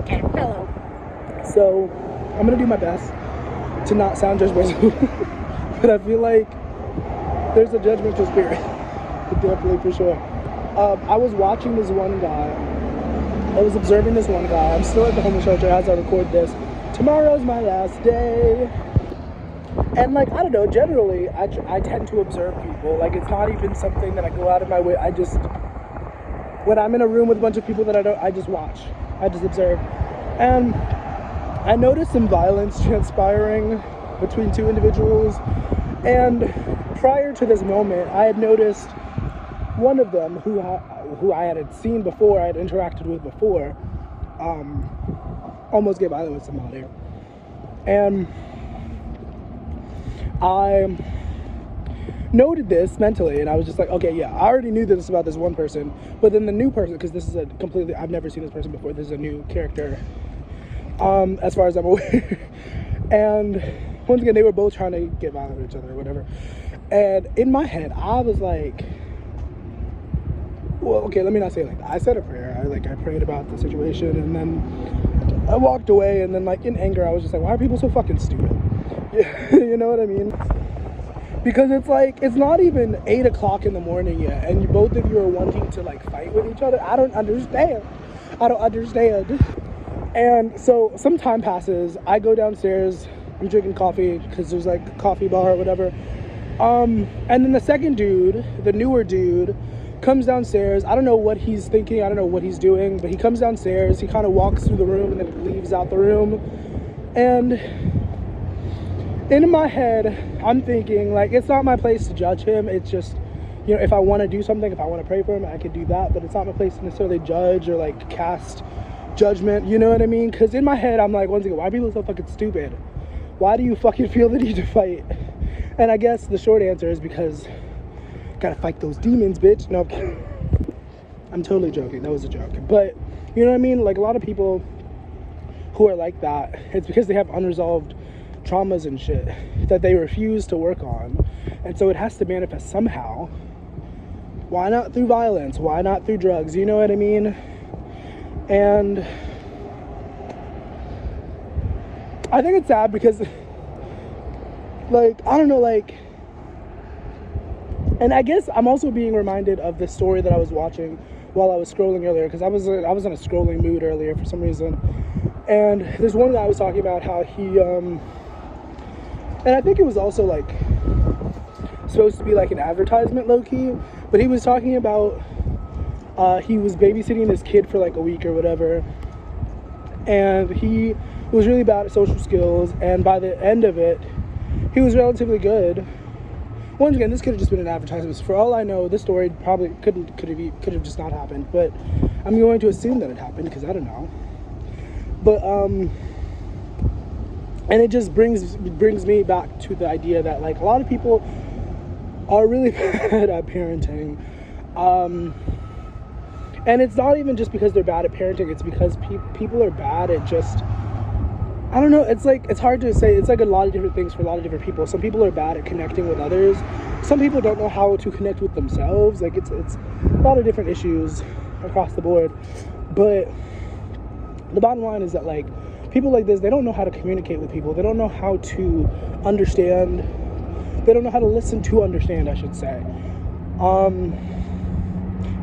podcast. Hello. So, I'm gonna do my best to not sound judgmental, but I feel like there's a judgmental spirit, definitely for sure. I was watching this one guy. I was observing this one guy. I'm still at the homeless shelter as I record this. Tomorrow's my last day. And like, I don't know, generally, I tend to observe people. Like, it's not even something that I go out of my way. When I'm in a room with a bunch of people that I just watch. I just observe. And I noticed some violence transpiring between two individuals. And prior to this moment, I had noticed one of them who I had seen before, I had interacted with before, almost get violent with somebody. And I noted this mentally, and I was just like, okay, yeah, I already knew this about this one person, but then the new person, because this is I've never seen this person before, this is a new character, as far as I'm aware. And once again, they were both trying to get violent with each other or whatever. And in my head, I was like, well, okay, let me not say it like that. I said a prayer. I prayed about the situation, and then I walked away, and then like in anger, I was just like, why are people so fucking stupid? You know what I mean? Because it's like, it's not even 8 o'clock in the morning yet, and both of you are wanting to like fight with each other. I don't understand. And so some time passes. I go downstairs. I'm drinking coffee because there's like a coffee bar or whatever. And then the second dude, the newer dude, comes downstairs. I don't know what he's thinking. I don't know what he's doing, but he comes downstairs. He kind of walks through the room and then leaves out the room. And in my head, I'm thinking, like, it's not my place to judge him. It's just, you know, if I want to do something, if I want to pray for him, I could do that. But it's not my place to necessarily judge or, like, cast judgment. You know what I mean? Because in my head, I'm like, once again, why are people so fucking stupid? Why do you fucking feel the need to fight? And I guess the short answer is because gotta fight those demons, bitch. No, I'm totally joking. That was a joke. But, you know what I mean? Like, a lot of people who are like that, it's because they have unresolved traumas and shit that they refuse to work on, and so it has to manifest somehow. Why not through violence? Why not through drugs? You know what I mean? And I think it's sad because, like, I don't know, like, and I guess I'm also being reminded of the story that I was watching while I was scrolling earlier, because I was in a scrolling mood earlier for some reason. And there's one guy was talking about how he and I think it was also like supposed to be like an advertisement low-key, but he was talking about he was babysitting this kid for like a week or whatever, and he was really bad at social skills, and by the end of it he was relatively good. Once again, this could have just been an advertisement. So for all I know, this story probably could have just not happened, but I'm going to assume that it happened because I don't know. But and it just brings me back to the idea that, like, a lot of people are really bad at parenting, and it's not even just because they're bad at parenting. It's because people are bad at just, I don't know, it's like, it's hard to say. It's like a lot of different things for a lot of different people. Some people are bad at connecting with others. Some people don't know how to connect with themselves. Like, it's a lot of different issues across the board. But the bottom line is that, like, people like this, they don't know how to communicate with people. They don't know how to understand. They don't know how to listen to understand, I should say.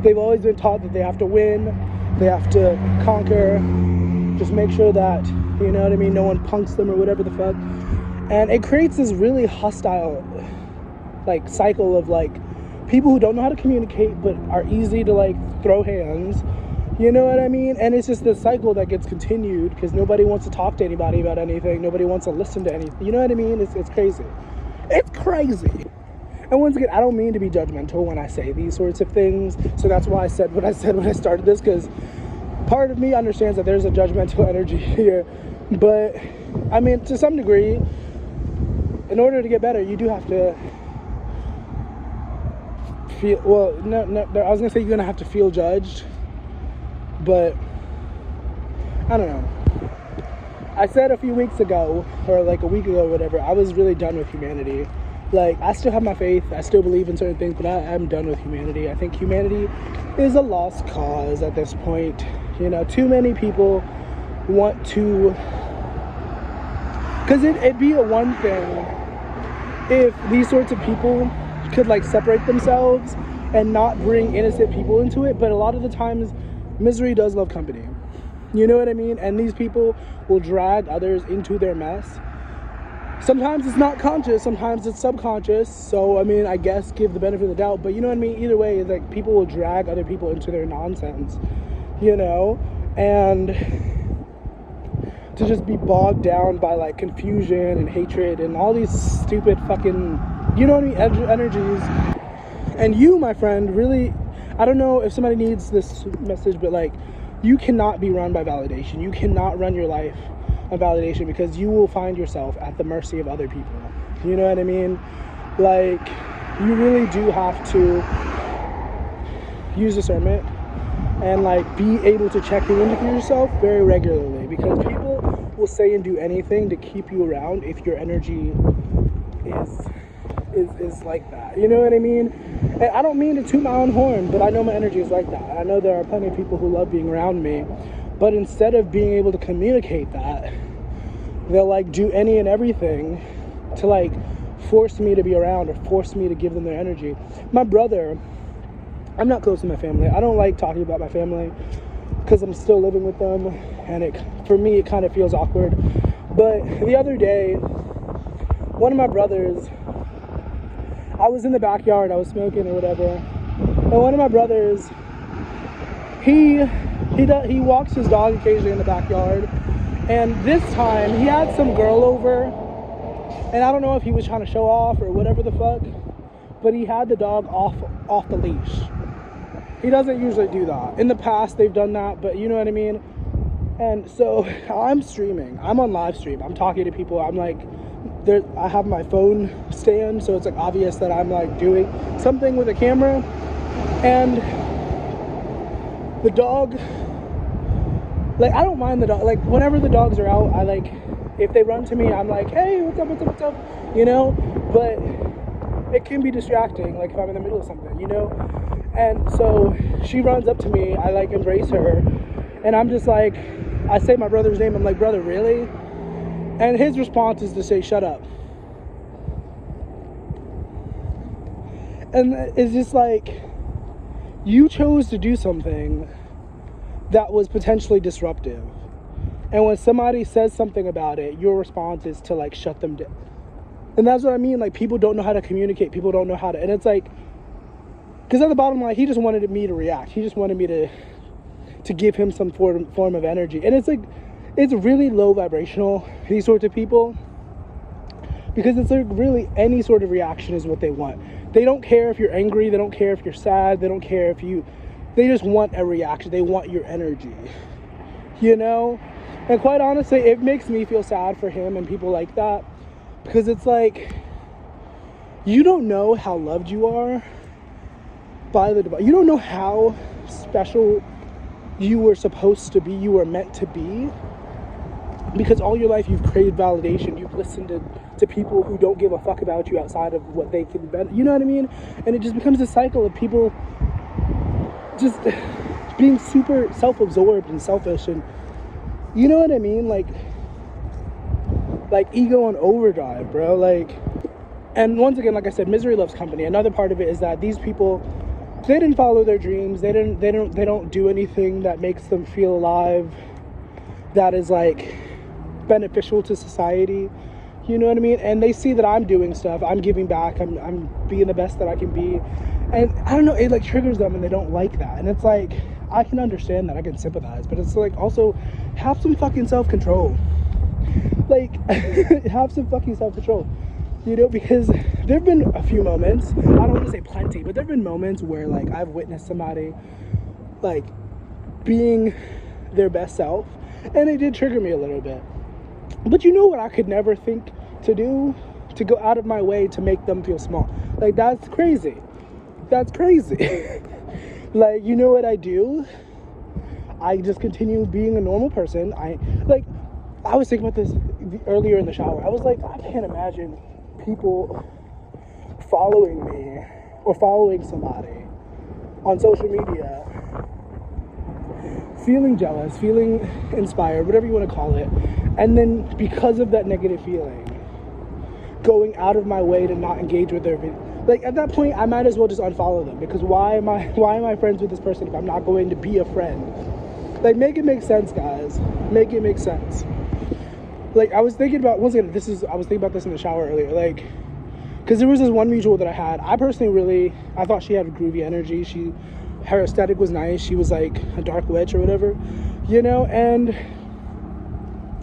They've always been taught that they have to win. They have to conquer. Just make sure that, you know what I mean, no one punks them or whatever the fuck. And it creates this really hostile, like, cycle of, like, people who don't know how to communicate but are easy to, like, throw hands. You know what I mean? And it's just this cycle that gets continued because nobody wants to talk to anybody about anything. Nobody wants to listen to anything. You know what I mean? It's crazy. It's crazy. And once again, I don't mean to be judgmental when I say these sorts of things. So that's why I said what I said when I started this, because part of me understands that there's a judgmental energy here. But, I mean, to some degree, in order to get better, you do have to feel, well, no, I was going to say you're going to have to feel judged. But I don't know. I said a few weeks ago, or like a week ago or whatever, I was really done with humanity. Like, I still have my faith, I still believe in certain things, but I'm done with humanity. I think humanity is a lost cause at this point. You know, too many people want to, because it'd be a one thing if these sorts of people could like separate themselves and not bring innocent people into it, but a lot of the times misery does love company, you know what I mean? And these people will drag others into their mess. Sometimes it's not conscious, sometimes it's subconscious, so I mean, I guess give the benefit of the doubt, but you know what I mean? Either way, it's like people will drag other people into their nonsense, you know? And to just be bogged down by like confusion and hatred and all these stupid fucking, you know what I mean, energies. And you, my friend, really, I don't know if somebody needs this message, but like, you cannot be run by validation. You cannot run your life on validation, because you will find yourself at the mercy of other people. You know what I mean? Like, you really do have to use discernment and like be able to check in with yourself very regularly, because people will say and do anything to keep you around if your energy is like that. You know what I mean? And I don't mean to toot my own horn, but I know my energy is like that. I know there are plenty of people who love being around me, but instead of being able to communicate that, they'll like do any and everything to like force me to be around or force me to give them their energy. My brother, I'm not close to my family. I don't like talking about my family because I'm still living with them, and for me it kind of feels awkward. But the other day, one of my brothers, I was in the backyard, I was smoking or whatever, and one of my brothers, he walks his dog occasionally in the backyard, and this time he had some girl over, and I don't know if he was trying to show off or whatever the fuck, but he had the dog off the leash. He doesn't usually do that. In the past they've done that, but you know what I mean? And so I'm streaming, I'm on live stream, I'm talking to people, I'm like, I have my phone stand, so it's like obvious that I'm like doing something with a camera, and the dog, like, I don't mind the dog, like whenever the dogs are out, I like, if they run to me, I'm like, hey, what's up, you know? But it can be distracting, like if I'm in the middle of something, you know? And so she runs up to me, I like embrace her, and I'm just like, I say my brother's name, I'm like, brother, really? And his response is to say, shut up. And it's just like, you chose to do something that was potentially disruptive. And when somebody says something about it, your response is to like shut them down. And that's what I mean, like people don't know how to communicate, people don't know how to, and it's like, because at the bottom line, he just wanted me to react. He just wanted me to give him some form of energy. And it's like, it's really low vibrational, these sorts of people, because it's like really any sort of reaction is what they want. They don't care if you're angry, they don't care if you're sad, they don't care if they just want a reaction, they want your energy, you know? And quite honestly, it makes me feel sad for him and people like that, because it's like, you don't know how loved you are by the divine. You don't know how special you were supposed to be, you were meant to be, because all your life you've craved validation, you've listened to people who don't give a fuck about you outside of what they can better, you know what I mean? And it just becomes a cycle of people just being super self-absorbed and selfish, and you know what I mean? Like ego on overdrive, bro. Like, and once again, like I said, misery loves company. Another part of it is that these people, they didn't follow their dreams, they don't do anything that makes them feel alive, that is like beneficial to society, you know what I mean? And they see that I'm doing stuff, I'm giving back, I'm being the best that I can be, and I don't know, it like triggers them and they don't like that. And it's like, I can understand that, I can sympathize, but it's like, also have some fucking self-control, like have some fucking self-control, you know? Because there've been a few moments, I don't want to say plenty, but there've been moments where like I've witnessed somebody like being their best self, and it did trigger me a little bit. But you know what I could never think to do? To go out of my way to make them feel small. Like, that's crazy. That's crazy. Like, you know what I do? I just continue being a normal person. I was thinking about this earlier in the shower. I was like, I can't imagine people following me or following somebody on social media feeling jealous, feeling inspired, whatever you want to call it, and then because of that negative feeling, going out of my way to not engage with their video. Like, at that point, I might as well just unfollow them, because why am I friends with this person if I'm not going to be a friend? Like, make it make sense, guys. Make it make sense. Like, I was thinking about, once again, I was thinking about this in the shower earlier, like, because there was this one mutual that I had. I personally I thought she had a groovy energy. Her aesthetic was nice. She was like a dark witch or whatever, you know, and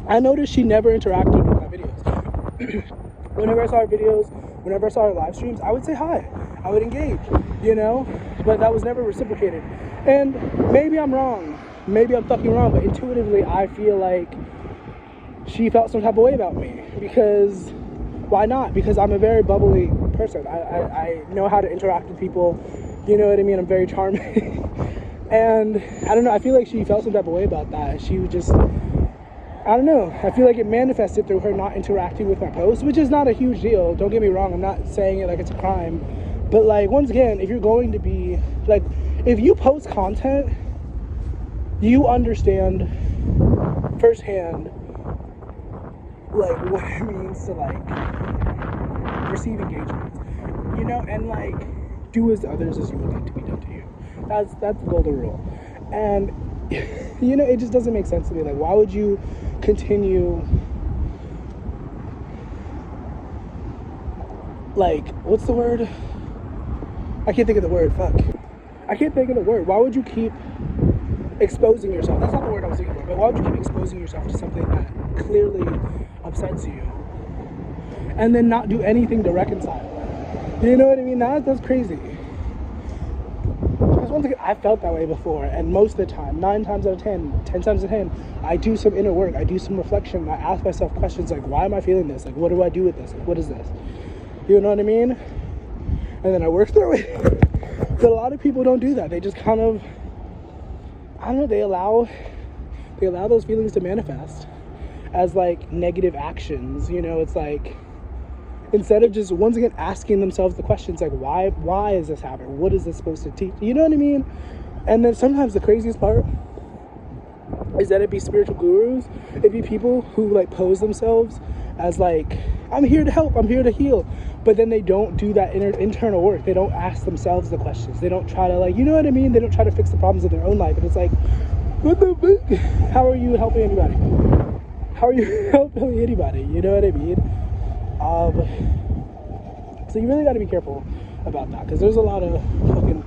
I noticed she never interacted with my videos. Whenever I saw her videos, whenever I saw her live streams, I would say hi. I would engage, you know, but that was never reciprocated. And maybe I'm wrong. Maybe I'm fucking wrong, but intuitively I feel like she felt some type of way about me, because why not? Because I'm a very bubbly person. I know how to interact with people, you know what I mean? I'm very charming. And I don't know, I feel like she felt some type of way about that. She would just, I don't know, I feel like it manifested through her not interacting with my posts, which is not a huge deal. Don't get me wrong, I'm not saying it like it's a crime. But like, once again, if you're going to be, like, if you post content, you understand firsthand, like, what it means to, like, receive engagement, you know, and, like, do as others as you would like to be done to you. That's the golden rule. And, you know, it just doesn't make sense to me. Like, why would you continue, like, what's the word? I can't think of the word, fuck. I can't think of the word. Why would you keep exposing yourself? That's not the word I was thinking of, but why would you keep exposing yourself to something that clearly upsets you and then not do anything to reconcile it? You know what I mean? That's crazy. Because once again, I felt that way before, and most of the time, 9 times out of 10, 10 times out of 10, I do some inner work, I do some reflection, I ask myself questions like, why am I feeling this? Like, what do I do with this? Like, what is this? You know what I mean? And then I work through it. But a lot of people don't do that. They just kind of, I don't know, they allow those feelings to manifest as like negative actions. You know, it's like, instead of just once again asking themselves the questions like, why is this happening? What is this supposed to teach? You know what I mean? And then sometimes the craziest part is that it'd be spiritual gurus, it'd be people who like pose themselves as like, I'm here to help, I'm here to heal, but then they don't do that internal work. They don't ask themselves the questions. They don't try to, like, you know what I mean? They don't try to fix the problems of their own life. And it's like, what the fuck? How are you helping anybody? How are you helping anybody? You know what I mean? So you really got to be careful about that, because there's a lot of fucking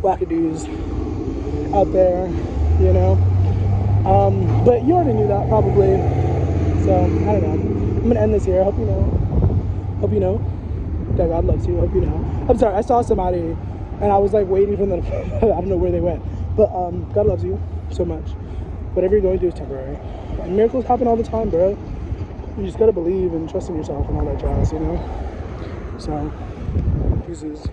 wackadoos out there, you know? But you already knew that probably. So, I don't know. I'm going to end this here. I hope you know that God loves you. I hope you know. I'm sorry, I saw somebody and I was like waiting for them. I don't know where they went. But God loves you so much. Whatever you're going through is temporary. And miracles happen all the time, bro. You just got to believe and trust in yourself and all that jazz, you know? So, Jesus.